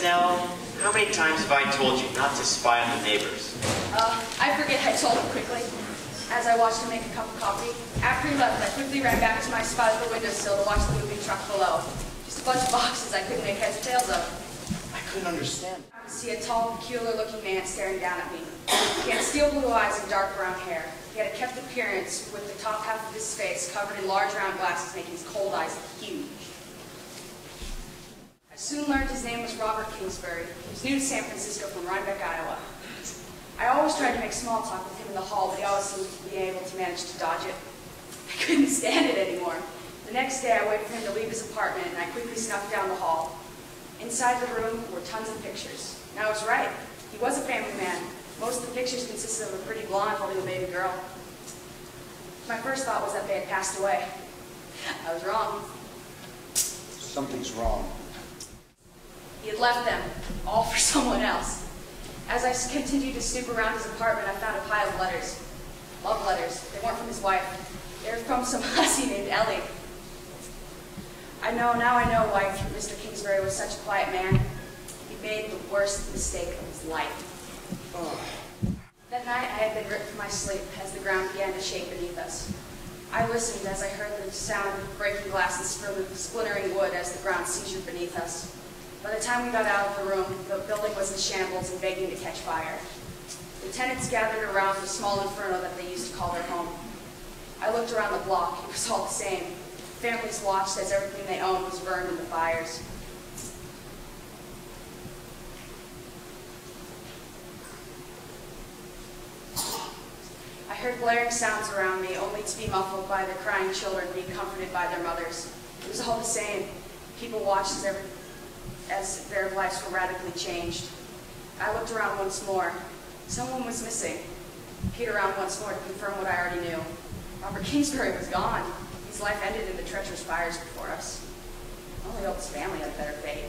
Nell, how many times have I told you not to spy on the neighbors? I forget I told him quickly. As I watched him make a cup of coffee, after he left, I quickly ran back to my spot at the windowsill to watch the moving truck below. Just a bunch of boxes I couldn't make heads or tails of. I couldn't understand. I could see a tall, peculiar-looking man staring down at me. He had steel blue eyes and dark brown hair. He had a kept appearance with the top half of his face covered in large round glasses, making his cold eyes huge. I soon learned his name was Robert Kingsbury. He was new to San Francisco from Rhinebeck, Iowa. I always tried to make small talk with him in the hall, but he always seemed to be able to manage to dodge it. I couldn't stand it anymore. The next day, I waited for him to leave his apartment, and I quickly snuck down the hall. Inside the room were tons of pictures. And I was right. He was a family man. Most of the pictures consisted of a pretty blonde holding a baby girl. My first thought was that they had passed away. I was wrong. Something's wrong. He had left them, all for someone else. As I continued to snoop around his apartment, I found a pile of letters. Love letters. They weren't from his wife. They were from some hussy named Ellie. Now I know why Mr. Kingsbury was such a quiet man. He made the worst mistake of his life. That night, I had been ripped from my sleep as the ground began to shake beneath us. I listened as I heard the sound of breaking glass and splintering wood as the ground seized beneath us. By the time we got out of the room, the building was in shambles and begging to catch fire. The tenants gathered around the small inferno that they used to call their home. I looked around the block. It was all the same. Families watched as everything they owned was burned in the fires. I heard blaring sounds around me, only to be muffled by the crying children being comforted by their mothers. It was all the same. People watched as their lives were radically changed. I looked around once more. Someone was missing. I peered around once more to confirm what I already knew. Robert Kingsbury was gone. His life ended in the treacherous fires before us. I only hope his family had a better fate.